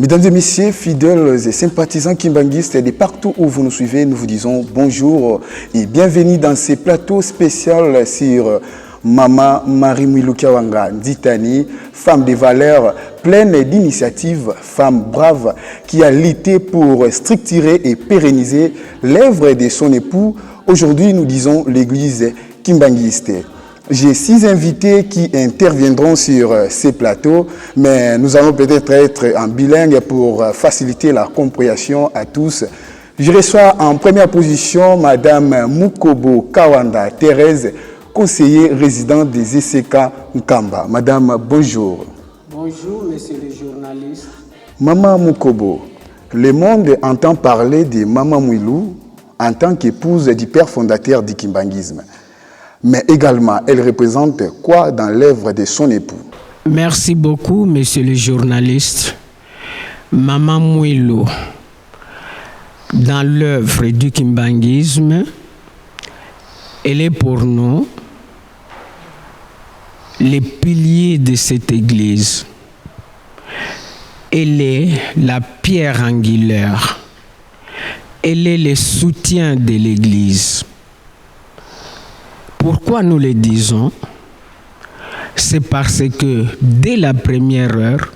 Mesdames et messieurs, fidèles et sympathisants kimbanguistes de partout où vous nous suivez, nous vous disons bonjour et bienvenue dans ce plateau spécial sur Maman Marie Mwilou Kiawanga Nditani, femme de valeur, pleine d'initiatives, femme brave qui a lutté pour structurer et pérenniser l'œuvre de son époux. Aujourd'hui, nous disons l'église kimbanguiste. J'ai 6 invités qui interviendront sur ces plateaux, mais nous allons peut-être être en bilingue pour faciliter la compréhension à tous. Je reçois en première position Madame Mukobo Kawanda Thérèse, conseiller résident des ECK Nkamba. Madame, bonjour. Bonjour, monsieur le journaliste. Maman Mukobo, le monde entend parler de Maman Mwilou en tant qu'épouse du père fondateur du kimbanguisme. Mais également, elle représente quoi dans l'œuvre de son époux? Merci beaucoup, monsieur le journaliste. Maman Mwilou, dans l'œuvre du kimbanguisme, elle est pour nous les piliers de cette église. Elle est la pierre angulaire. Elle est le soutien de l'église. Pourquoi nous le disons? C'est parce que dès la première heure,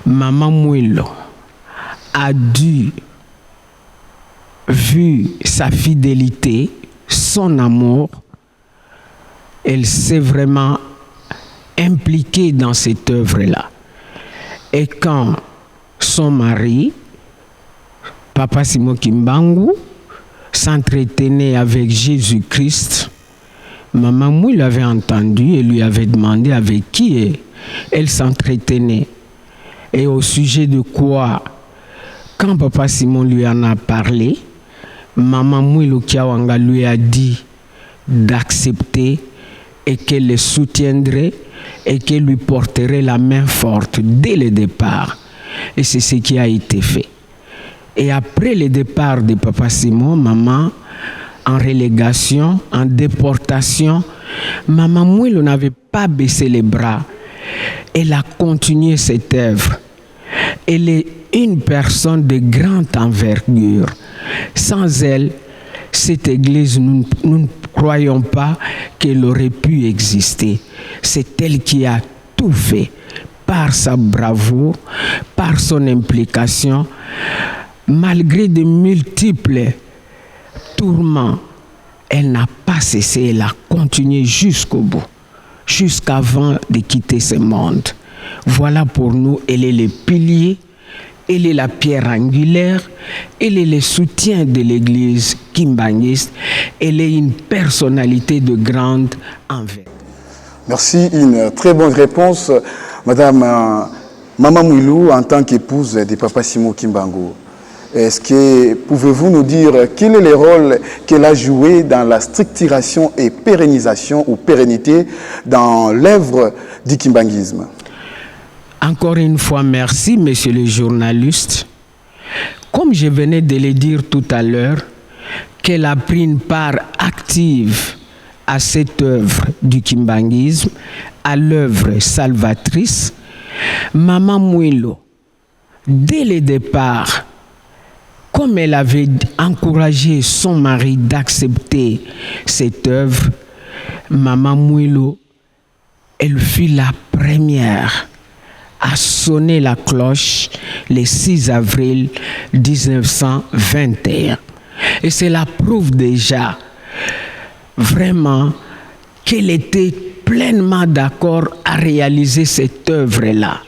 Maman Mwilou a vu sa fidélité, son amour. Elle s'est vraiment impliquée dans cette œuvre-là. Et quand son mari, Papa Simon Kimbangu, s'entretenait avec Jésus-Christ, Maman Mwilou avait entendu et lui avait demandé avec qui elle s'entretenait. Et au sujet de quoi, quand Papa Simon lui en a parlé, Maman Mwilou Kiawanga lui a dit d'accepter et qu'elle le soutiendrait et qu'elle lui porterait la main forte dès le départ. Et c'est ce qui a été fait. Et après le départ de Papa Simon, maman, en relégation, en déportation, Maman Mwilou n'avait pas baissé les bras. Elle a continué cette œuvre. Elle est une personne de grande envergure. Sans elle, cette église, nous ne croyons pas qu'elle aurait pu exister. C'est elle qui a tout fait par sa bravoure, par son implication, malgré de multiples tourments. Elle n'a pas cessé, elle a continué jusqu'au bout, jusqu'avant de quitter ce monde. Voilà pour nous, elle est le pilier, elle est la pierre angulaire, elle est le soutien de l'église kimbanguiste, elle est une personnalité de grande envergure. Merci, une très bonne réponse, Madame Maman Mwilou, en tant qu'épouse de Papa Simon Kimbangu. Est-ce que pouvez-vous nous dire quel est le rôle qu'elle a joué dans la structuration et pérennisation ou pérennité dans l'œuvre du kimbanguisme? Encore une fois, merci, monsieur le journaliste. Comme je venais de le dire tout à l'heure, qu'elle a pris une part active à cette œuvre du kimbanguisme, à l'œuvre salvatrice, Maman Mwilou, dès le départ, comme elle avait encouragé son mari d'accepter cette œuvre, Maman Mwilou, elle fut la première à sonner la cloche le 6 avril 1921. Et cela prouve déjà vraiment qu'elle était pleinement d'accord à réaliser cette œuvre-là.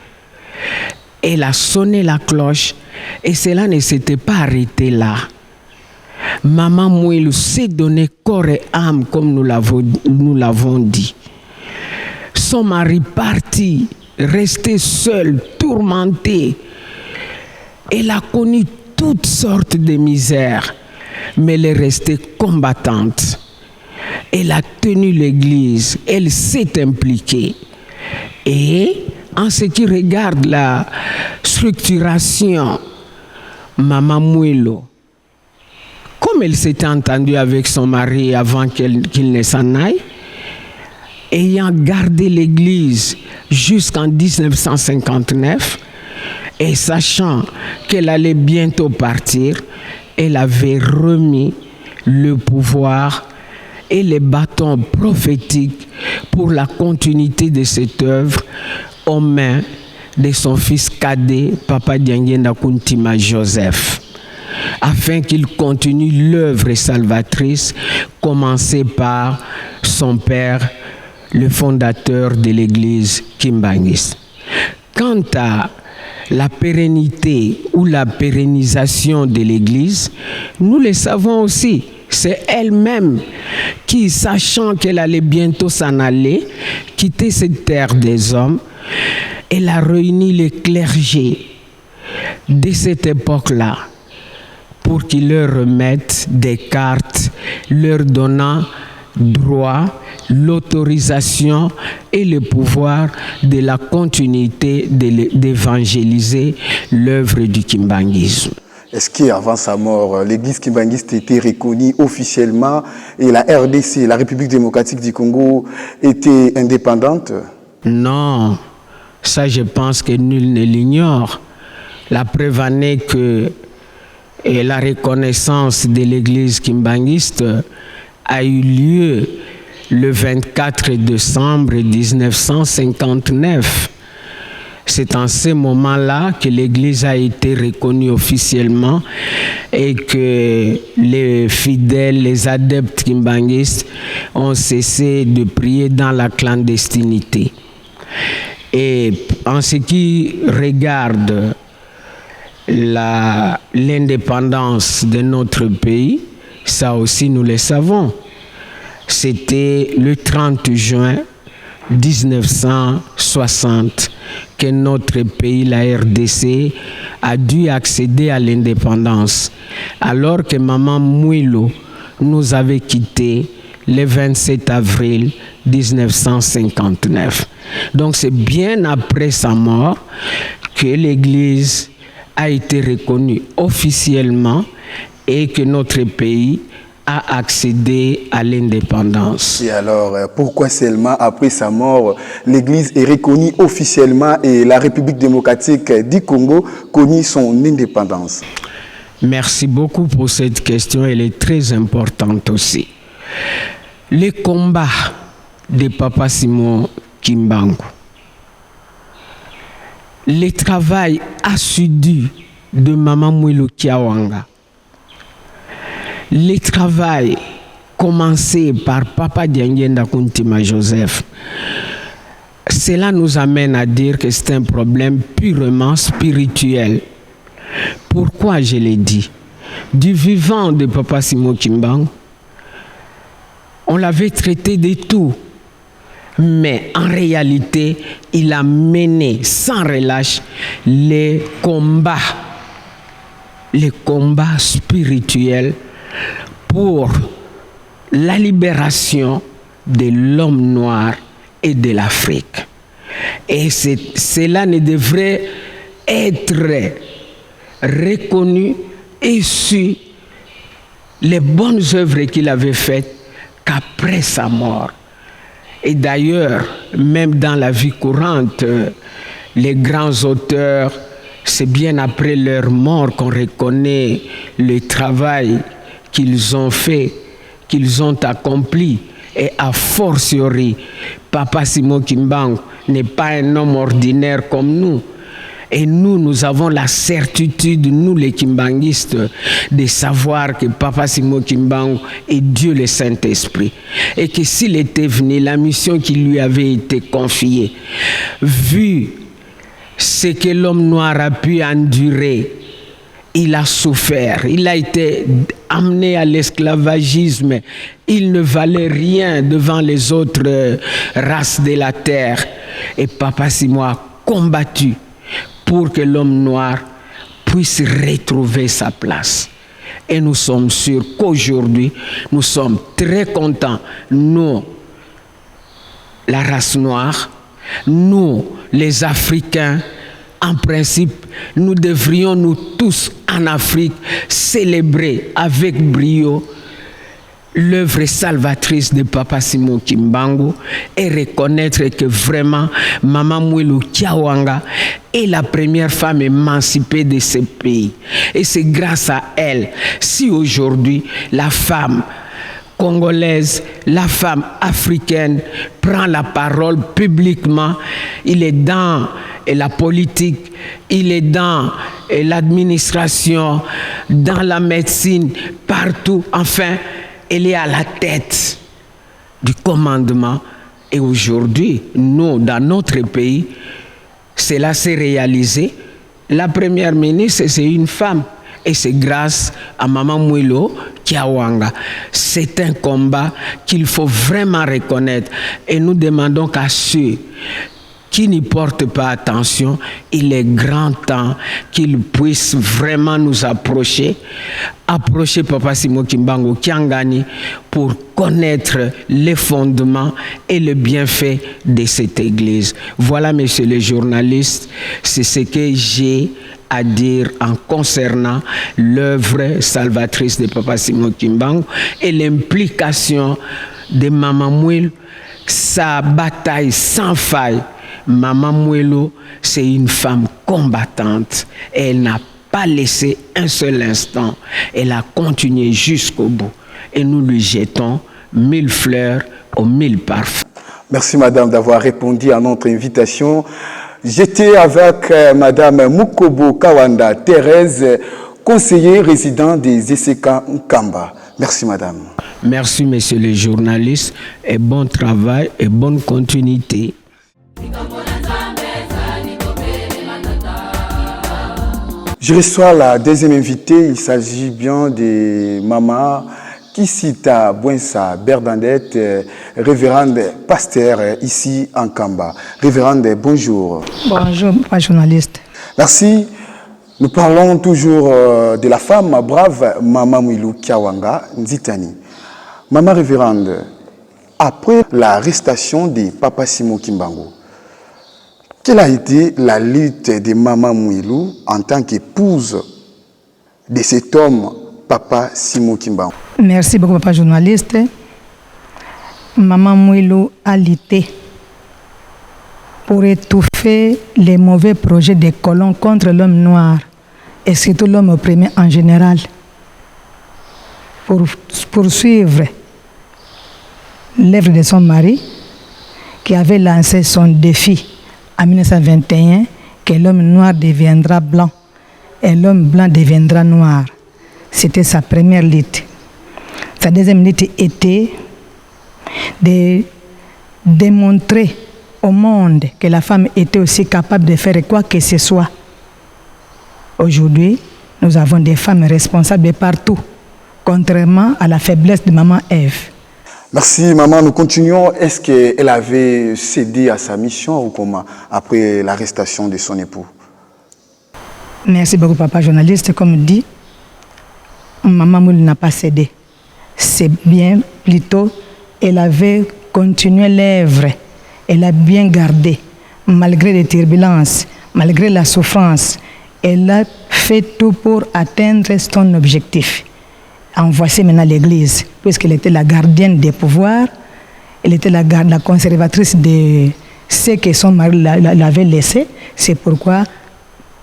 Elle a sonné la cloche et cela ne s'était pas arrêté là. Maman Mwilou s'est donné corps et âme comme nous l'avons dit. Son mari parti, resté seul, tourmenté. Elle a connu toutes sortes de misères, mais elle est restée combattante. Elle a tenu l'église, elle s'est impliquée. Et en ce qui regarde la structuration, Maman Mwilou, comme elle s'était entendue avec son mari avant qu'il ne s'en aille, ayant gardé l'église jusqu'en 1959, Et sachant qu'elle allait bientôt partir, elle avait remis le pouvoir et les bâtons prophétiques pour la continuité de cette œuvre aux mains de son fils cadet, Papa Dianguenda Kuntima Joseph, afin qu'il continue l'œuvre salvatrice commencée par son père, le fondateur de l'église Kimbangiste. Quant à la pérennité ou la pérennisation de l'église, nous le savons aussi. C'est elle-même qui, sachant qu'elle allait bientôt s'en aller, quitter cette terre des hommes, elle a réuni les clergés de cette époque-là pour qu'ils leur remettent des cartes leur donnant droit, l'autorisation et le pouvoir de la continuité d'évangéliser l'œuvre du kimbanguisme. Est-ce qu'avant sa mort, l'église kimbangiste était reconnue officiellement et la RDC, la République démocratique du Congo, était indépendante? Non, ça je pense que nul ne l'ignore. La preuve en est que la reconnaissance de l'église kimbangiste a eu lieu le 24 décembre 1959. C'est en ce moment-là que l'Église a été reconnue officiellement et que les fidèles, les adeptes kimbanguistes ont cessé de prier dans la clandestinité. Et en ce qui regarde l'indépendance de notre pays, ça aussi nous le savons. C'était le 30 juin 1960 que notre pays, la RDC, a dû accéder à l'indépendance, alors que Maman Mouilo nous avait quittés le 27 avril 1959. Donc c'est bien après sa mort que l'Église a été reconnue officiellement et que notre pays a accédé à l'indépendance. Et alors, pourquoi seulement après sa mort, l'Église est reconnue officiellement et la République démocratique du Congo connaît son indépendance? Merci beaucoup pour cette question, elle est très importante aussi. Les combats de Papa Simon Kimbangu, le travail assidu de Maman Mouilo Kiawanga, le travail commencé par Papa Dianguenda Kuntima Joseph, cela nous amène à dire que c'est un problème purement spirituel. Pourquoi je l'ai dit? Du vivant de Papa Simon Kimbangu, on l'avait traité de tout. Mais en réalité, il a mené sans relâche les combats spirituels pour la libération de l'homme noir et de l'Afrique. Et cela ne devrait être reconnu et su, les bonnes œuvres qu'il avait faites, qu'après sa mort. Et d'ailleurs, même dans la vie courante, les grands auteurs, c'est bien après leur mort qu'on reconnaît le travail qu'ils ont fait, qu'ils ont accompli. Et a fortiori, Papa Simon Kimbangu n'est pas un homme ordinaire comme nous. Et nous avons la certitude, nous les kimbanguistes, de savoir que Papa Simon Kimbangu est Dieu le Saint-Esprit. Et que s'il était venu, la mission qui lui avait été confiée, vu ce que l'homme noir a pu endurer, il a souffert, il a été amené à l'esclavagisme, il ne valait rien devant les autres races de la terre. Et Papa Simon a combattu pour que l'homme noir puisse retrouver sa place. Et nous sommes sûrs qu'aujourd'hui, nous sommes très contents, nous, la race noire, nous, les Africains, en principe, nous devrions, nous tous en Afrique, célébrer avec brio l'œuvre salvatrice de Papa Simon Kimbangu et reconnaître que vraiment Maman Mwilo Kiawanga est la première femme émancipée de ce pays. Et c'est grâce à elle si aujourd'hui la femme congolaise, la femme africaine prend la parole publiquement. Il est dans la politique, il est dans l'administration, dans la médecine, partout. Enfin, elle est à la tête du commandement. Et aujourd'hui, nous, dans notre pays, cela s'est réalisé. La première ministre, c'est une femme. Et c'est grâce à Maman Mwilo Kiawanga. C'est un combat qu'il faut vraiment reconnaître. Et nous demandons qu'à ceux qui n'y portent pas attention, il est grand temps qu'ils puissent vraiment nous approcher Papa Simon Kimbangu Kiangani pour connaître les fondements et le bienfait de cette église. Voilà, messieurs les journalistes, c'est ce que j'ai à dire en concernant l'œuvre salvatrice de Papa Simon Kimbangu et l'implication de Maman Mwilo, sa bataille sans faille. Maman Mwilo, c'est une femme combattante. Elle n'a pas laissé un seul instant. Elle a continué jusqu'au bout. Et nous lui jetons 1000 fleurs aux 1000 parfums. Merci madame d'avoir répondu à notre invitation. J'étais avec madame Mukobo Kawanda Thérèse, conseiller résident des ECK Nkamba. Merci madame. Merci messieurs les journalistes et bon travail et bonne continuité. Je reçois la deuxième invitée. Il s'agit bien de Maman Kisita Bouensa Bernadette, révérende pasteur ici en Kamba. Révérende, bonjour. Bonjour, pas journaliste. Merci. Nous parlons toujours de la femme brave Maman Mwilo Kiawanga Nzitani. Maman révérende, après l'arrestation de Papa Simon Kimbangu, quelle a été la lutte de Maman Mwilo en tant qu'épouse de cet homme, Papa Simon Kimbangu? Merci beaucoup, papa journaliste. Maman Mwilo a lutté pour étouffer les mauvais projets des colons contre l'homme noir et surtout l'homme opprimé en général. Pour poursuivre l'œuvre de son mari qui avait lancé son défi en 1921 que l'homme noir deviendra blanc et l'homme blanc deviendra noir. C'était sa première lutte. Sa deuxième lutte était de démontrer au monde que la femme était aussi capable de faire quoi que ce soit. Aujourd'hui, nous avons des femmes responsables de partout, contrairement à la faiblesse de maman Ève. Merci maman, nous continuons. Est-ce qu'elle avait cédé à sa mission ou comment après l'arrestation de son époux? Merci beaucoup papa journaliste. Comme dit, maman Mwilo n'a pas cédé. C'est bien plutôt, elle avait continué l'œuvre. Elle a bien gardé, malgré les turbulences, malgré la souffrance. Elle a fait tout pour atteindre son objectif. En voici maintenant l'Église, puisqu'elle était la gardienne des pouvoirs, elle était la conservatrice de ce que son mari l'avait laissé. C'est pourquoi,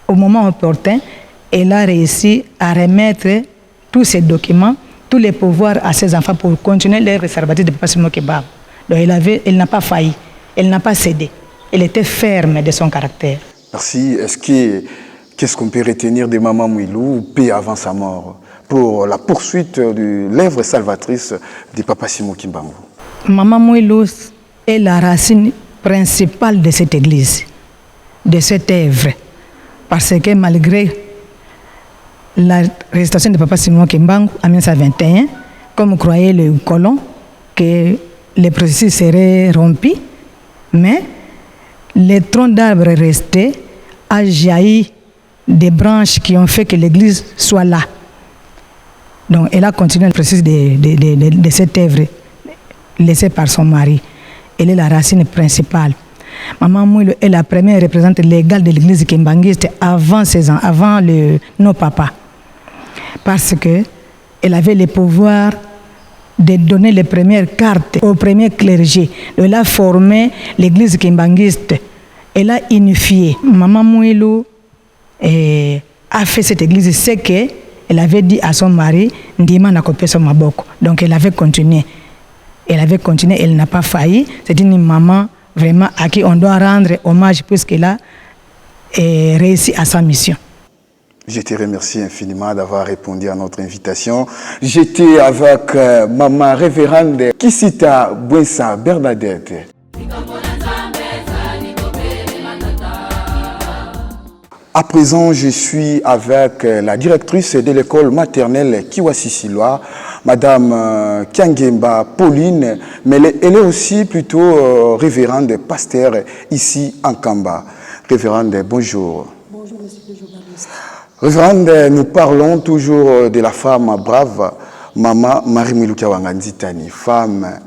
au moment opportun, elle a réussi à remettre tous ces documents, tous les pouvoirs à ses enfants pour continuer les réservatifs de Papa Simon Kimbangu. Donc elle n'a pas failli, elle n'a pas cédé. Elle était ferme de son caractère. Merci. Qu'est-ce qu'on peut retenir de Maman Mwilo, peu avant sa mort, pour la poursuite de l'œuvre salvatrice de Papa Simon Kimbangu? Maman Mwilo est la racine principale de cette église, de cette œuvre. Parce que malgré l'arrestation de Papa Simon Kimbangu en 1921, comme croyaient les colons que les processus seraient rompus, mais le tronc d'arbre resté a jailli des branches qui ont fait que l'église soit là. Donc elle a continué le processus de cette œuvre laissée par son mari. Elle est la racine principale. Maman Mwilo est la première représentante légale de l'église kimbanguiste avant nos papas. Parce qu'elle avait le pouvoir de donner les premières cartes au premier clergé. Elle a formé l'église kimbangiste. Elle a unifié. Maman Mouilou a fait cette église. C'est qu'elle avait dit à son mari, Ndima n'a copié son maboko. Donc elle avait continué. Elle n'a pas failli. C'est une maman vraiment à qui on doit rendre hommage puisqu'elle a réussi à sa mission. Je te remercie infiniment d'avoir répondu à notre invitation. J'étais avec maman révérende Kisita Bouensa Bernadette. À présent, je suis avec la directrice de l'école maternelle Kiwasisiloa, Madame Kiangemba Pauline, mais elle est aussi plutôt révérende pasteur ici en Kamba. Révérende, bonjour. Bonjour, monsieur le journaliste. Révérende, nous parlons toujours de la femme brave, Maman Marie-Mouilou Kiawanganzitani, femme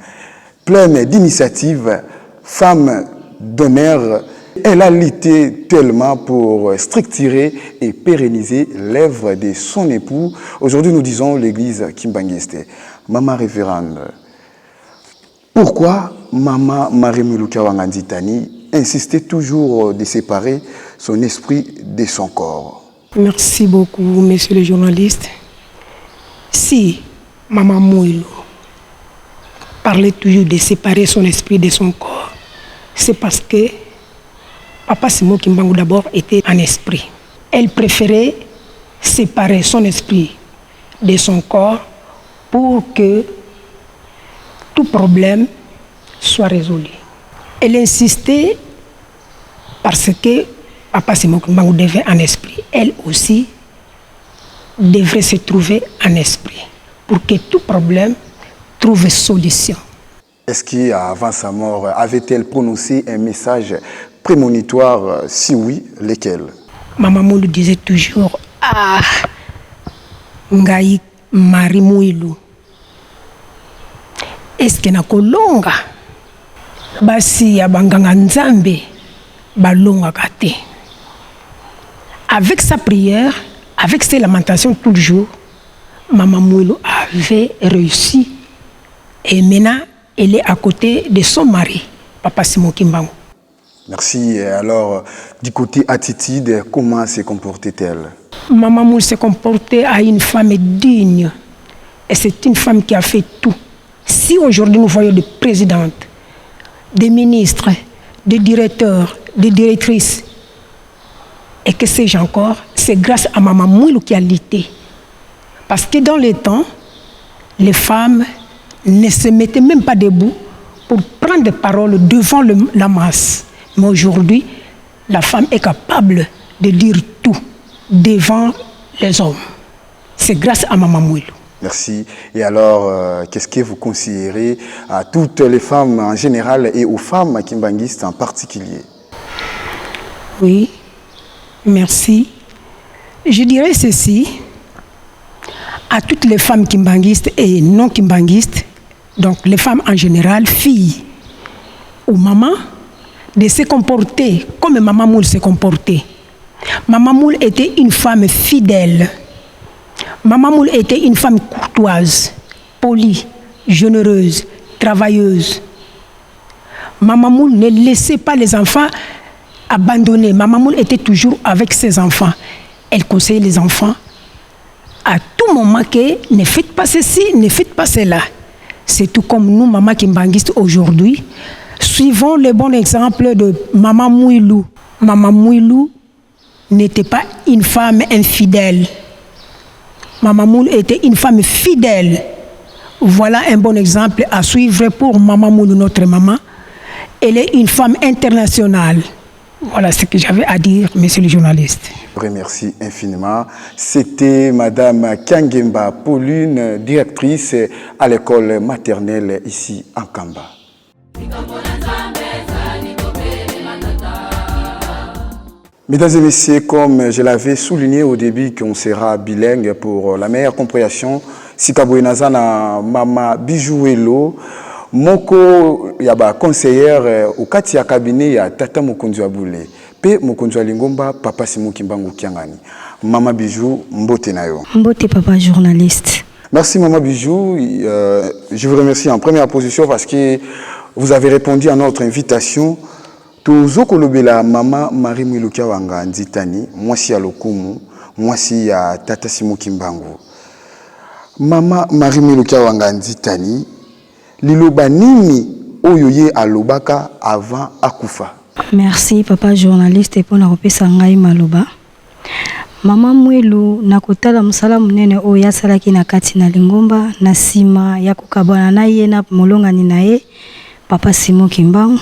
pleine d'initiative, femme d'honneur. Elle a lutté tellement pour structurer et pérenniser l'œuvre de son époux. Aujourd'hui, nous disons l'église Kimbangiste. Maman révérende, pourquoi Maman Marie-Mouilou Kiawanganzitani insistait toujours de séparer son esprit de son corps? Merci beaucoup, monsieur le journaliste. Si Maman Mouilou parlait toujours de séparer son esprit de son corps, c'est parce que Papa Simon Kimbangu d'abord était un esprit. Elle préférait séparer son esprit de son corps pour que tout problème soit résolu. Elle insistait parce que Papa Simon Kimbangu devait un esprit. Elle aussi devrait se trouver un esprit pour que tout problème trouve solution. Est-ce qu'avant sa mort, avait-elle prononcé un message prémonitoire? Si oui, lesquels? Maman Moulou disait toujours, ah, Ngai Marie Mouilou. Est-ce que na kolonga? Basi ya banganga nzambe balonga kate. Avec sa prière, avec ses lamentations tout le jour, Maman Mouilou avait réussi. Et maintenant, elle est à côté de son mari, Papa Simon Kimbangu. Merci. Et alors, du côté attitude, comment se comportait-elle? Maman Moulou se comportait à une femme digne. Et c'est une femme qui a fait tout. Si aujourd'hui nous voyons des présidentes, des ministres, des directeurs, des directrices, et que sais-je encore, c'est grâce à Maman Mouilou qui a lutté. Parce que dans les temps, les femmes ne se mettaient même pas debout pour prendre des paroles devant la masse. Mais aujourd'hui, la femme est capable de dire tout devant les hommes. C'est grâce à Maman Mouilou. Merci. Et alors, qu'est-ce que vous conseillerez à toutes les femmes en général et aux femmes kimbanguistes en particulier? Oui, merci. Je dirais ceci à toutes les femmes kimbanguistes et non kimbanguistes, donc les femmes en général, filles ou mamans, de se comporter comme Maman Moule se comportait. Maman Moule était une femme fidèle. Maman Moule était une femme courtoise, polie, généreuse, travailleuse. Maman Moule ne laissait pas les enfants abandonnés. Maman Moule était toujours avec ses enfants. Elle conseillait les enfants à tout moment que ne faites pas ceci, ne faites pas cela. C'est tout comme nous, maman kimbanguistes aujourd'hui, suivons le bon exemple de Maman Mouilou. Maman Mouilou n'était pas une femme infidèle. Maman Moulou était une femme fidèle. Voilà un bon exemple à suivre pour Maman Moulou, notre maman. Elle est une femme internationale. Voilà ce que j'avais à dire, monsieur le journaliste. Merci infiniment. C'était Madame Kiangemba Pauline, directrice à l'école maternelle ici en Kamba. Mesdames et messieurs, comme je l'avais souligné au début qu'on sera bilingue pour la meilleure compréhension, Sikabouenaza na Mama Bijouelo, moko yaba conseillère au kati ya cabinet ya Tata Mokonzi Aboule, pe Mokonzi Lingomba Papa Simon Kimbangu Kiangani. Mama Bijou, mbote na yo. Mbote papa journaliste. Merci Maman Bijou. Je vous remercie en première position parce que vous avez répondu à notre invitation. Tozo kolobela Maman Marie Mwilukia Wanga Nzitani, mwasi ya lokumu, mwasi ya Tata Simon Kimbangu. Maman Marie Mwilukia Wanga Nzitani, liloba nini oyo ye alobaka avant akufa? Merci papa journaliste pour na kopesa ngai maloba. Mama Mwilu nakotala musala munene oyo asalaki na kati na Lingomba na sima ya kokabwana na ye na molongani na ye papa Simon Kimbangu.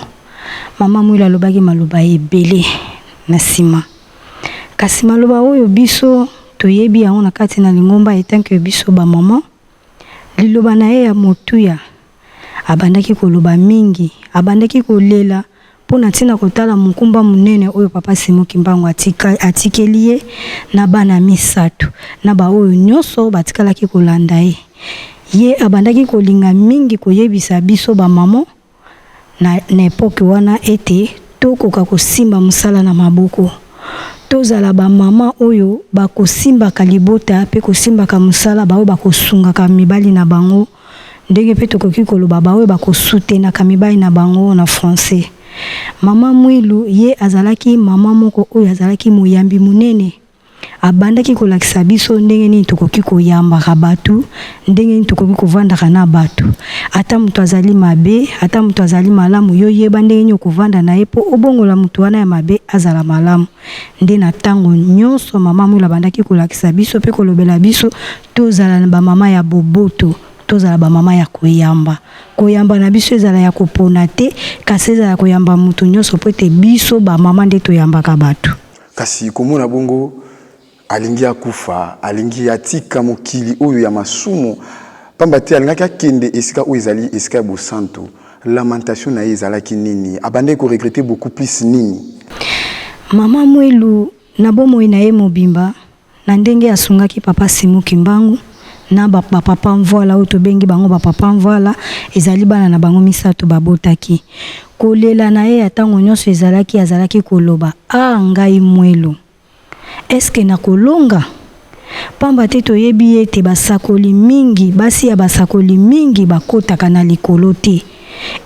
Mama Mwilu alobaki maloba ebele na sima. Kasi maloba oyo biso toyebi yango na kati na Lingomba etanke biso ba mama. Liloba na ye ya motuya abandaki koloba mingi, abandaki kolela pona tina kotala mukumba munene oyo papa Simon Kimbangu atikeli ye na bana misato na ba oyo nyonso batikalaki kolanda ye. Ye abandaki kolinga mingi koyebisa biso ba mama na epoke wana ete tokoka kosimba musala na maboko. Tozala ba mama oyo bakosimba kalibota pe kosimba ka musala ba oyo bakosunga ka mibali na bango. Ndenge pe tokoki koloba ba oyo bakosutena ka mibali na bango na français. Mama Mwilu ye azalaki mama moko oyo azalaki moyambi munene. Abandaki kolakisa biso ndenge nini tokoki koyamba batu, ndenge nini tokoki kovanda na batu. Ata mutu azali mabe, ata mutu azali malamu yo yeba ndenge nini kovanda na ye po obongola mutu wana ya mabe azala malamu. Nde na tango nyonso mama Mwilu abandaki kolakisa biso pe kolobela biso tozala na ba mama ya boboto. Tozala ba mama ya koyamba. Koyamba na biso ezala ya kopona te, kasi ezala koyamba mutu nyonso po ete biso ba mama nde toyambaka batu. Kasi komona bongo alingi akufa, alingi atika mokili oyo ya masumu. Pamba te alingaki akende esika oyo ezali esika bosanto. Lamentation na ye ezalaki nini? Abandaki ko regretter beaucoup plus nini? Mama Mwilu na bomoi na ye mobimba na ndenge asungaki papa Simon Kimbangu. Na ba papa mvola oto bengi bango ba papa mvola ezali bana na bango misato babotaki kolela na ye atango nyonso azalaki koloba ngai Mwilu eske na kolonga pamba te toyebi ete basakoli mingi basi ya basakoli mingi bakotaka na likolo te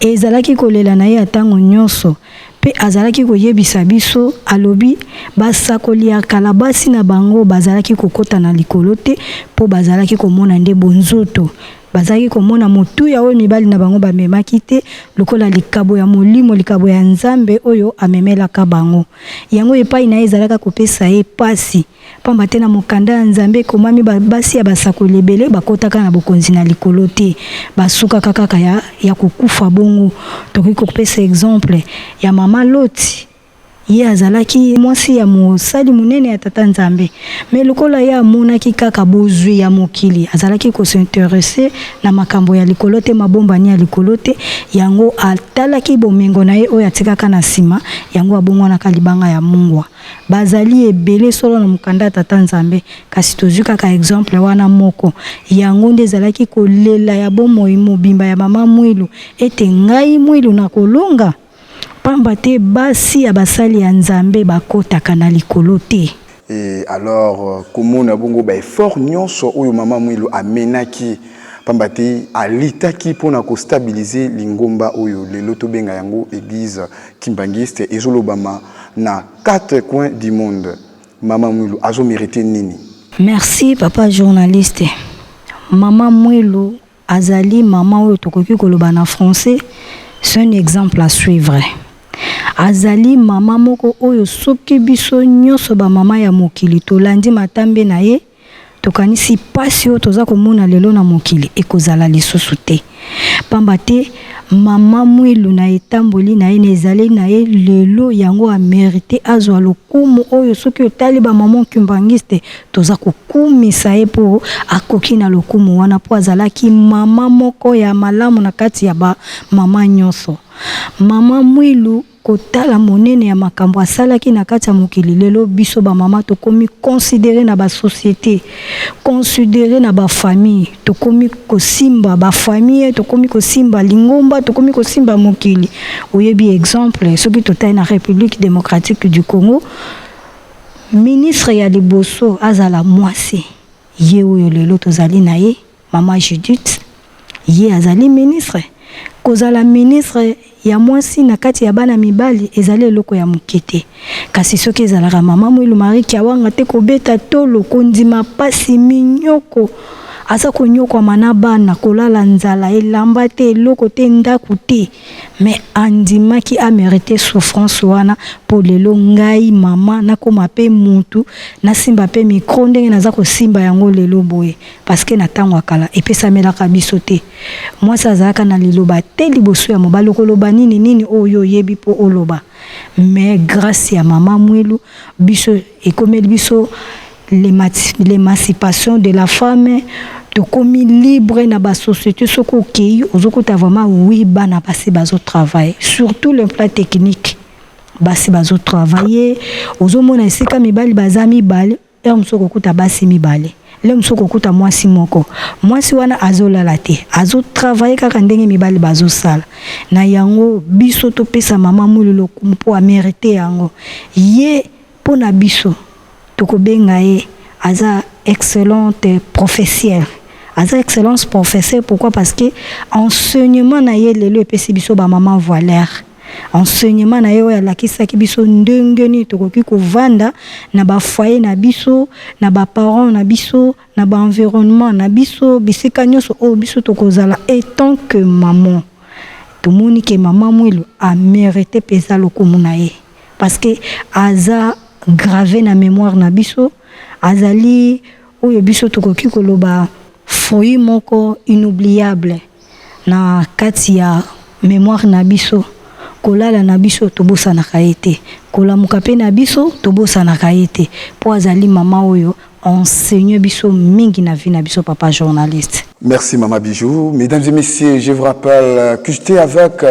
ezalaki kolela na ye atango nyonso pe azalaki koyebisa biso alobi basakoli ya kala basi na bango bazalaki kokota na likolo te po bazalaki komona nde bonzoto bazalaki komona motu ya oyo mibali na bango bamemaki te lokola likabo ya molimo likabo ya Nzambe oyo amemelaka bango yango epai na ye ezalaka kopesa ye pasi pamba te na mokanda ya Nzambe komami basi ya basakoli ebele bakotaka na bokonzi na likolo te basukaka kaka ya kokufa bongo. Tokoki kopesa exemple ya mama Loti ye azalaki mwasi ya mosali munene ya tata Nzambe mais lokola ya amonaki kaka bozwi ya mokili azalaki ko s'intéresser na makambo ya likolo te mabombani ya likolo te yango atalaki bomengo na ye oyo atikaka na sima yango abongwanaka libanga ya mungwa bazali ebele solo na mokanda tata Nzambe kasi tozwi kaka exemple wana moko yango nde ezalaki kolela ya bomoi mobimba ya mama Mwilu ete ngai Mwilu na kolonga pamba te basi ya basali ya Nzambe bakotaka na likolo te. Et alors komona bongo ba effort nyonso oyo mama Mwilu amenaki pamba te alitaki pona ko stabiliser Lingomba oyo lelo to benga yango église kimbangiste ezolobama na 4 coins du monde. Mama Mwilu azo mérité nini? Merci papa journaliste. Mama Mwilu azali mama oyo tokoki koloba na français, c'est un exemple à suivre. Azali mama moko oyo soki biso nyonso ba mama ya mokili tolandi matambe na ye tokanisi pasi oyo toza komona lelo na mokili ekozala lisusu te pamba te mama Mwilu na etamboli na ye ezali na ye lelo yango a mérité azwa lokumu oyo soki otali ba mama kimbangiste toza kokumisa ye po akoki na lokumu wana po azalaki mama moko ya malamu na kati ya ba mama nyonso. Mama Mwilu kotala monene ya makambo asalaki na kati ya mokili lelo biso ba mama tokomi considérer na ba société considérer na ba famille tokomi kosimba ba famille tokomi kosimba Lingomba tokomi kosimba mokili oyebi exemple soki totali na République démocratique du Congo ministre ya liboso azala mwasi ye oyo lelo tozali na ye Maman Judith, ye azali ministre. Kozala ministre ya mwasi na kati ya bana mibali ezali eloko ya mukete. Kasi soki ezalaka Mama Mwilu Marie Kiawanga te kobeta tolo kondima pasi minyoko. Asa konyoko mana bana kolala nzala elamba te eloko te ndaku te. Mais andimaki a mérité souffrance wana pour lelo ngai mama nakoma pe mutu na simba pe micro ndenge naza ko simba yango lelo boye parce que na tango akala epesa melaka biso te. Moi ça zaka na liloba te liboso ya mobalo koloba nini oyo yebi po oloba. Mais grâce à Mama Mwilu biso ekomeli biso l'émancipation de la femme, de comme libre dans la société, ce qui est vraiment oui, bana passé bazo travail, surtout le plan technique. Basi bazo travailler, ozo mona isika mibali bazami bali, et msoko kuta basi mibali. Le msoko kuta mwasi moko. Mwasi wana azola late, azo travailler kaka ndenge mibali bazo sala. Na yango biso to pesa Mama Mwilu po a mérité yango. Ye pona biso. Tokobenga ye aza excellente professionnelle. Aza excellence professeur pourquoi parce que enseignement na ye lelo epesi biso ba maman voilère. Enseignement na ye la kisaki biso ndenge ni tokoki kovanda na ba foyer na biso, na ba parents na biso, na ba environnement na biso, bisika nyonso o biso tokozala étant que maman. Tomoni ke Mama Mwilu a mérité pesa lokumu na ye parce que aza gravé na mémoire na biso azali oyo biso tokoki koloba fruit moko inoubliable na kati ya mémoire na biso kolala na biso tobosa na kaete kolamuka pe na biso tobosa na kaete po azali mama oyo enseigne biso mingi na vie na biso papa journaliste. Merci Mama Bijou. Mesdames et messieurs, je vous rappelle que j'étais avec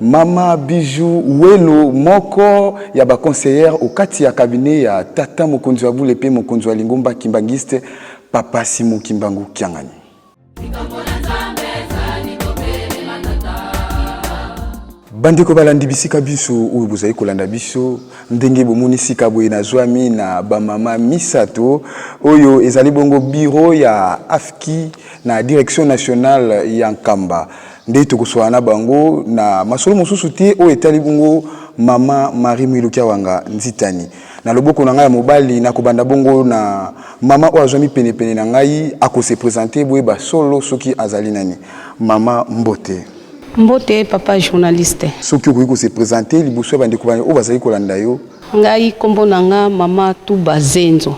Mama Bijou Welo Moko ya ba conseillère au kati ya cabinet ya Tata Mokonzi wa Bulepe Mokonzi wa Lingomba Kimbangiste Papa Simon Kimbangu Kiangani. Bandeko balandi bisika biso oyo bozali kolanda biso ndenge bomoni sika boye na zwami na ba mama misato oyo ezali bongo bureau ya AFKI na direction nationale ya Nkamba nde tokoswana bango na masolo mosusu te oyo etali bongo Mama Marie Mwilu Kiawanga Nzitani na loboko na ngai ya mobali na kobanda bongo na mama oyo azwami pene na ngai akose présenter boye ba solo soki azali nani Mama Mbote. Mbote papa journaliste. Soki okoki se présenter liboso ya bandeko bana o bazali kolanda yo. Ngai kombo nanga Mama Tuba Zenzo.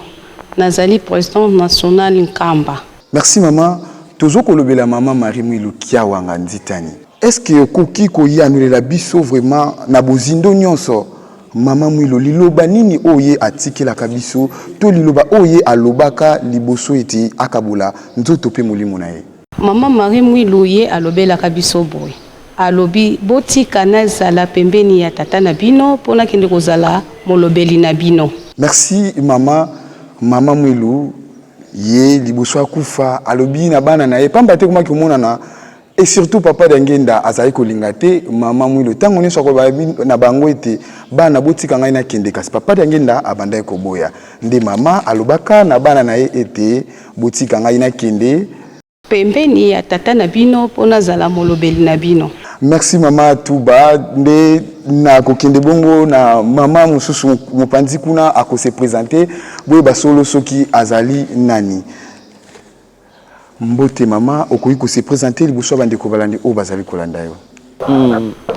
Nazali président national Nkamba. Merci maman. Tozo kolobela Mama Marie Mwilu Kiawanga Nzitani. Est-ce que okoki koyanulela biso vraiment na bozindo nyonso Mama Mwilu liloba nini oye atikela kabiso to liloba oye alobaka liboso eti akabula nzoto pe molimo na ye. Mama Marie Mwilu ye alobela kabiso boy. Alobi botika na zala pembeni ya tata na bino pona kende kozala molobeli na bino. Merci Mama Mwilu ye liboso akufa alobi na bana na ye pamba te komaki komonana et surtout papa d'Angenda azali kolinga te Mama Mwilu tango nyonso ko na bango ete bana botika ngai na kende kasi papa d'Angenda abandai koboya nde mama alobaka na bana na ye ete botika ngai na kende pembeni ya tata na bino pona zala molobeli na bino. Merci Mama Tuba nde na kokende bongo na mama mususu mopanzi kuna akose présenter boye basolo soki azali nani. Mbote mama okoki ko se présenter liboso bandeko balandi o bazali kolanda yo.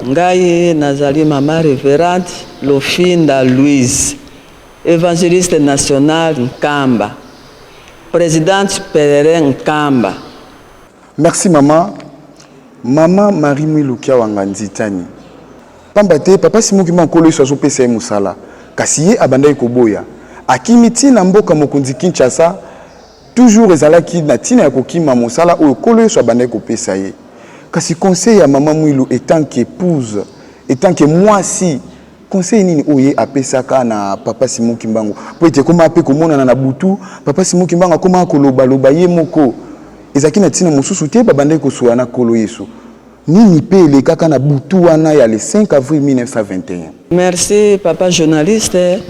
Ngai nazali mama révérende Lofinda Louise, évangéliste nationale Nkamba, présidente pèlerin Nkamba. Merci Mama Marie Mwilu Kiawanga Nzitani. Pamba te papa Simon Kimbangu kolo so zo pesa musala. Kasi ye abandai koboya. Akimiti na mboka mokonzi Kinshasa toujours ezalaki na tina ya kokima mosala oyo kolo so abandai kopesa ye. Kasi conseil ya Mama Mwilu étant qu'épouse, étant que mwasi, conseil nini oye apesaka na papa Simon Kimbangu. Po ete koma ape komona na butu, papa Simon Kimbangu akoma koloba loba ye moko. Ezaki na tina mosusu te babandai kosuana kolo yesu. Nini pe kaka na butu wana ya le 5 avril 1921. Merci papa journaliste.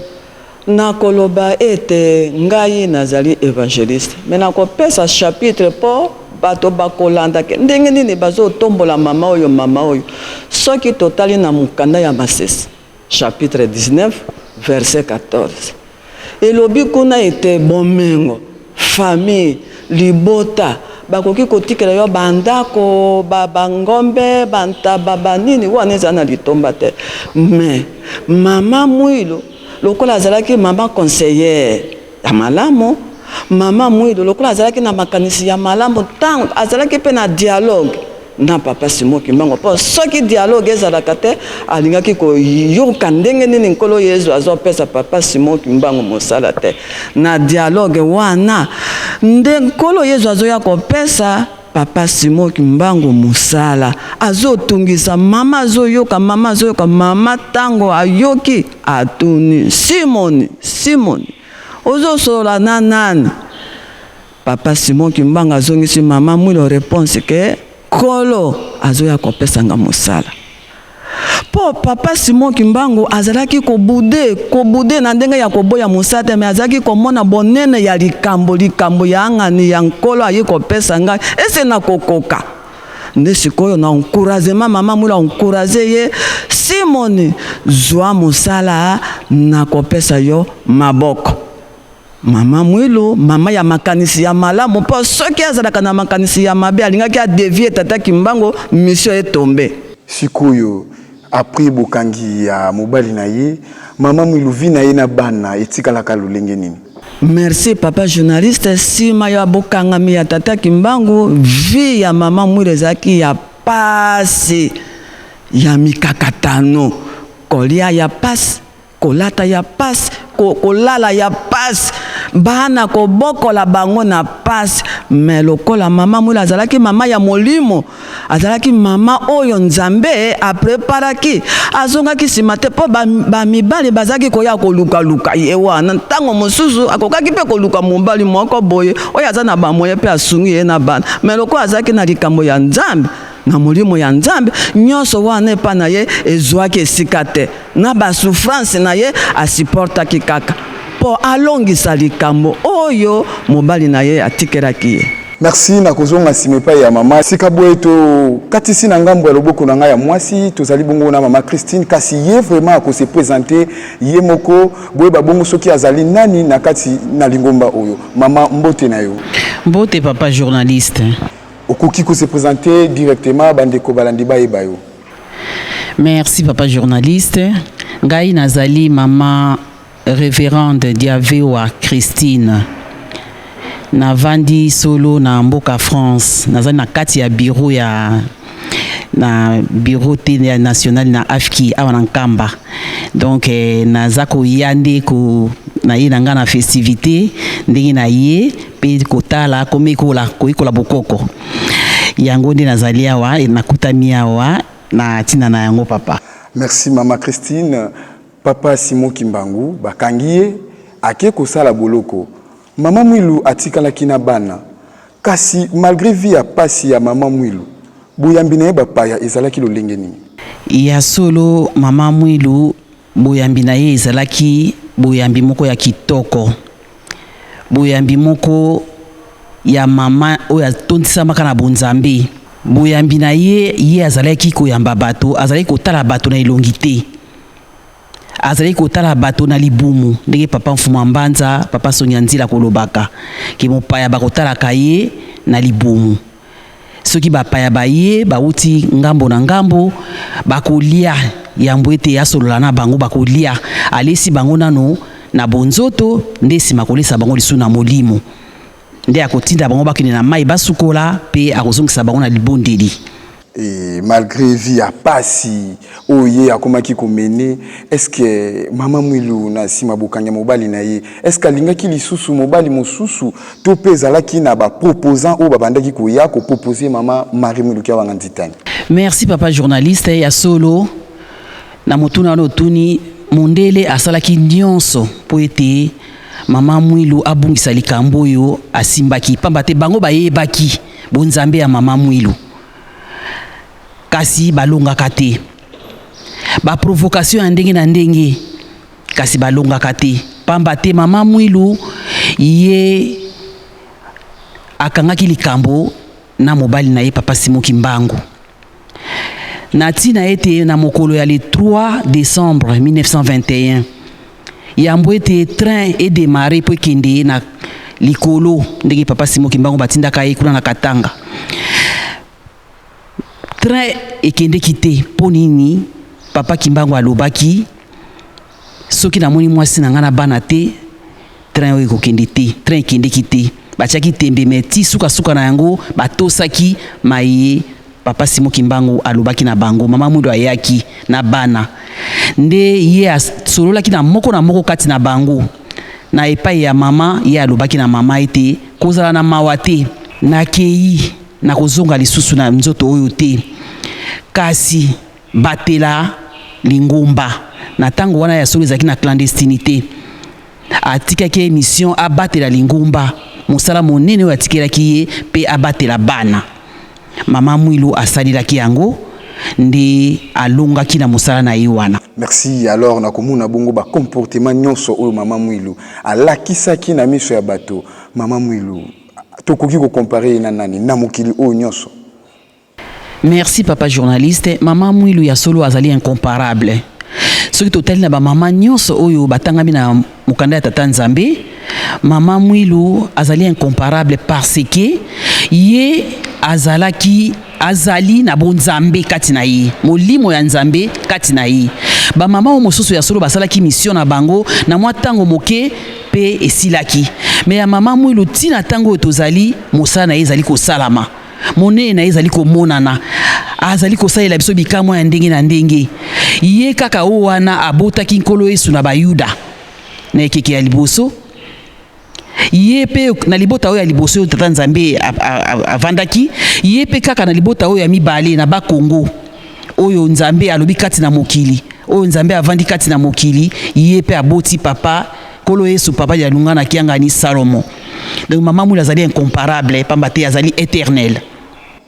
Na koloba ete ngai nazali évangéliste. Mais na kopesa chapitre po bato bakolanda ke ndenge nini bazotombola mama oyo soki totali na mukanda ya Masese chapitre 19 verset 14 elobi kuna ete bomengo famille libota bakoki kotikela yo bandako bangombe bantaba banini wana eza na litomba te mais mama Mwilu lokola azalaki mama conseillère ya malamu mama Mwilu lokola azalaki na makanisi ya malamu tango azalaki pe na dialogue na papa Simon Kimbangu po soki dialogue ezalaka te alingaki koyoka ndenge nini nkolo Yesu azopesa papa Simon Kimbangu mosala te na dialogue wana nde nkolo Yesu azoya kopesa papa Simon Kimbangu mosala azotungisa mama azoyoka mama tango ayoki atuni Simoni ozosola na nani papa Simon Kimbangu azongisi mama Mwilu réponse ke kolo azoya kopesanga mosala po papa Simon Kimbangu azalaki kobude na ndenge ya koboya mosala me azalaki komona bonene ya likambo ya ngani ya nkolo aye kopesa ngai ese na kokoka nde sikoyo na encouragement mama Mwilu encourager ye Simoni zwa mosala na kopesa yo maboko mama Mwilu mama ya makanisi ya malamu po soki azalaka na makanisi ya mabe alingaki adevie tata Kimbangu mission etombe sikoyo après bokangi ya mobali na ye mama Mwilu vi na ye na bana etikalaka lolenge nini? Merci papa journaliste sima ya bokangami ya tata Kimbangu vi ya mama Mwilu ezalaki ya pasi ya mikakatano kolia ya pasi kolata ya pasi kolala ya pasi bana kobokola bango na pasi me lokola mama Mwilu azalaki mama ya molimo azalaki mama oyo Nzambe apreparaki azongaki nsima te po bamibali bazalaki koya koluka ye wana ntango mosusu akokaki mpe koluka mobali moko boye oyo aza na bamoye mpe asungi ye na bana me lokola azalaki na likambo ya Nzambe na molimo ya Nzambe nyonso wana epa na ye ezwaki esika te na basouffrance na ye asiportaki kaka po alongisa likambo oyo mobali na ye atikelaki ye. Merci na kozonga simepa ya mama sika boeto katisi na ngambo ya loboko na ngai ya mwasi tozali bongo na mama Christine kasi ye vraiment ko se présenter ye moko boye babongo soki azali nani na kati na lingomba oyo mama mbote na yo. Mbote papa journaliste. Okoki ko se présenter directement bandeko balandi ba ebayo. Merci papa journaliste. Ngai nazali mama révérende Diavewa Christine. Navandi solo na mboka France. Nazali na kati ya bureau na bureau national na AFKI awa na Nkamba. Donc nazako yande ko na ye nanga na festivité ndenge na ye pe kotala komikola koikola bokoko. Yango nde nazali awa nakutami awa na tina na yango papa. Merci mama Christine. Papa Simon Kimbangu bakangiye ake kosala boloko. Mama Mwilu atikalaki na bana. Kasi malgré vie ya pasi ya mama Mwilu, boyambi na ye bapaya ezalaki lolenge nini? Ya solo mama Mwilu boyambi na ye ezalaki boyambi moko ya kitoko. Boyambi moko ya mama oyo atondisamaka na bonzambe. Boyambi na ye azalaki koyamba bato, azalaki kotala bato na elongi te. Azalaki kotala bato na libumu ndenge papa Mfuma Mbanza papa Sonia Nzila kolobaka ki mopaya bakotalaka ye na libumu soki bapaya baye bauti ngambo na ngambo bakolia yambo ete asolola na bango bakolia alesi bango nano na bonzoto nde sima kolesa bango lisu na molimo nde akotinda bango bakine na mai basukola pe akozongisa bango na libondeli. Et malgré vie à pasi oye akomaki komene est-ce que mama Mwilu na sima bokanya mobali na ye est-ce que alingaki lisusu mobali mosusu to pezala ki na ba proposant o babandaki koya ko proposer mama Marie Mwilu kia wanga nditani. Merci papa journaliste ya solo na motuna no tuni mondele asalaki nyonso po ete mama Mwilu abungisa likambo yo asimbaki pamba te bango bayebaki bonzambe ya mama Mwilu. Kasi balongaka te ba provocation ya ndenge na ndenge kasi balongaka te pamba te mama Mwilu ye akangaki likambo na mobali na ye papa Simon Kimbangu. Natina ete na mokolo ya le 3 décembre 1921. Yambo ete train et démarré po kende na likolo ndenge papa Simon Kimbangu batinda kaye kuna na Katanga. Train ekende kite po nini papa Kimbangu alobaki soki na moni mwasi na ngana bana te train oyo kokende te, train ekende kite batiaki tembe meti suka na yango batosaki maye papa Simon Kimbangu alobaki na bango mama Mwilu ayaki na bana nde ye sololaki na moko kati na bango na epai ya mama ye alobaki na mama ete kozala na mawa te na kei na kozonga lisusu na nzoto oyo te kasi batela lingumba na tango wana ya solo ezaki na clandestinité atikaki émission abatela lingumba mosala monene oyo atikelaki ye pe abatela bana mama Mwilu asalilaki yango nde alongaki na mosala na ye wana. Merci. Alors nakomuna bongo ba comportement nyonso oyo mama Mwilu alakisaki na miso ya bato. Mama Mwilu tokoki ko comparer na nani na mokili oyo nyonso? Merci papa journaliste. Mama Mwilu ya solo azali incomparable. Soki totali na ba mama nyonso oyo batangami na mukanda ya tata Nzambe, mama Mwilu azali incomparable parce que ye azali na bonzambe kati na ye, molimo ya Nzambe kati na ye. Ba mama o mosusu ya solo basalaki mission na bango na mwa tango moke pe esilaki. Mais ya mama Mwilu tina tango tozali mosala na ye ezali ko salama. Mone na ezali ko monana. Azali ko salela biso bikamwa ya ndenge na ndenge. Ye kaka o wana abotaki nkolo Yesu na bayuda. Na ekeke ya liboso. Ye pe na libota oyo ya liboso oyo tata Nzambe avandaki. Ye pe kaka na libota oyo ya mibale na ba Kongo. Oyo Nzambe alobi kati na mokili. Oyo Nzambe avandi kati na mokili. Ye pe aboti papa kolo Yesu papa ya lunga na kianga ni Salomo. Donc maman Mwilu azali incomparable pambate azali éternel.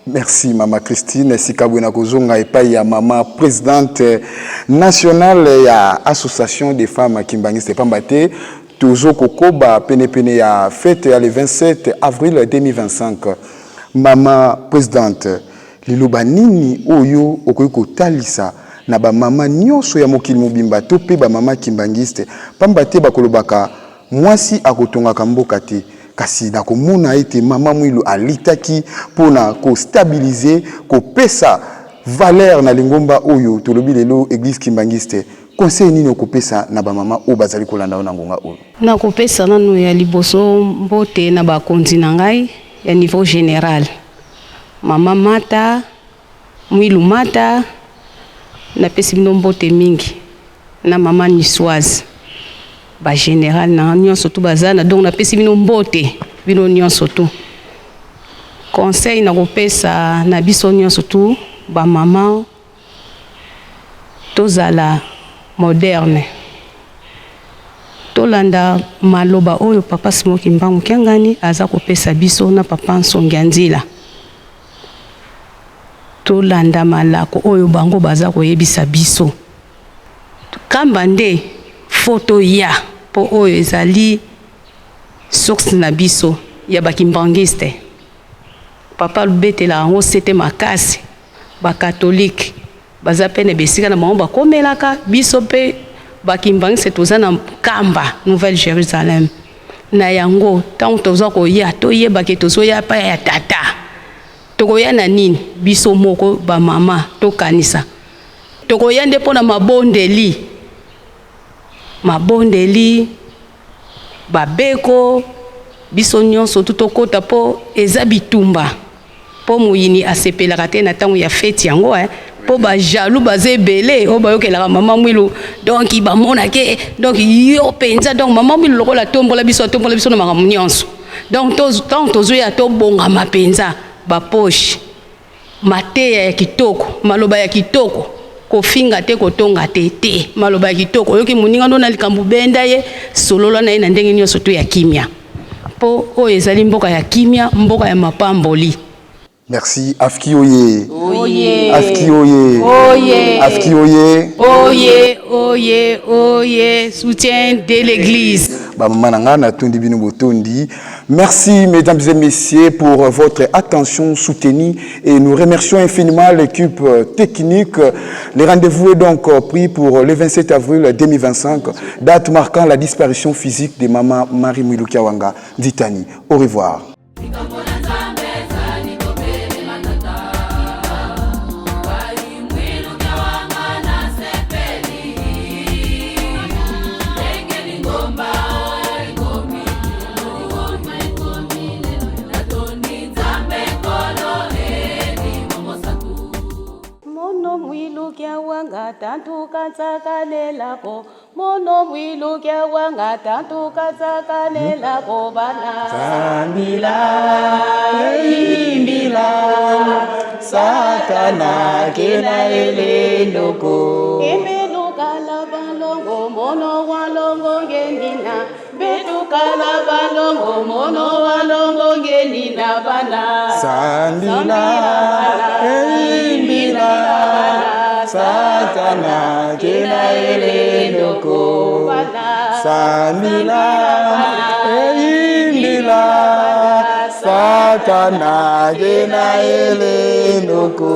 Merci Mama Christine Sikabwena kozonga epai ya mama présidente nationale ya association des femmes Kimbangistes pambate tozo kokoba pene ya fête ya le 27 avril 2025. Mama présidente liloba nini oyo okoki kotalisa na ba mama nyonso ya mokili mobimba to pe ba mama Kimbangiste pambate bakolobaka mwasi akotongaka mboka te kasi na komona ete mama Mwilu alitaki pona ko stabiliser ko pesa valeur na lingomba oyo tolobi lelo église Kimbangiste conseil nini okopesa na ba mama o bazali kolanda na ngonga oyo na kopesa nanu ya liboso mbote na bakonzi na ngai ya niveau général mama Mata Mwilu Mata na pesi bino mbote mingi na mama Niswazi ba général na nyonso tu bazana donc na pesi bino mbote bino nyonso tu conseil na kopesa na biso nyonso tu ba mama tozala moderne tolanda maloba oyo papa Simon Kimbangu Kiangani aza kopesa biso na papa Nsongi Nzila tolanda malako oyo bango baza koyebisa biso kamba nde photo ya po oyo ezali source na biso ya bakimbangiste papa lubetela yango sete makasi bakatolike baza pene besika na bango bakomelaka biso pe bakimbangiste toza na kamba Nouvelle Jérusalem na yango tango toza koya toyebake tozoya pa ya tata tokoya na nini biso moko ba mama tokanisa tokoya nde pona mabondeli babeko biso nyonso tutokota po eza bitumba po muyini asepelaka te na tango ya feti yango po ba jaloux bazebele o bayokelaka mama Mwilu donc bamona ke donc yo penza donc mama Mwilu lokola tombola biso na makambo nyonso donc tant tozoya to bonga mapenza ba poche mateya ya kitoko maloba ya kitoko kofinga te kotonga te maloba ya kitoko yoki muninga ndo na likambu benda ye solola na ye na ndenge nyonso to ya kimia po oyo ezali mboka ya kimia mboka ya mapamboli. Merci. Afki oye. Oye. Afki oye. Oye. Afki oye. Oye. Soutien de l'église. Merci mesdames et messieurs pour votre attention soutenue et nous remercions infiniment l'équipe technique. Les rendez-vous est donc pris pour le 27 avril 2025, date marquant la disparition physique de maman Marie-Mwilou Kiawanga Ditani. Au revoir. Tantu katsakalela ko mono mwilu kya wanga tantu katsakalela ko bana Sambila imbila satana kena elendoko imeluka la balongo mono walongo ngendina beluka la balongo mono walongo ngendina bana Sambila imbila Satana kena elendoko Sambila eimbila Satana kena elendoko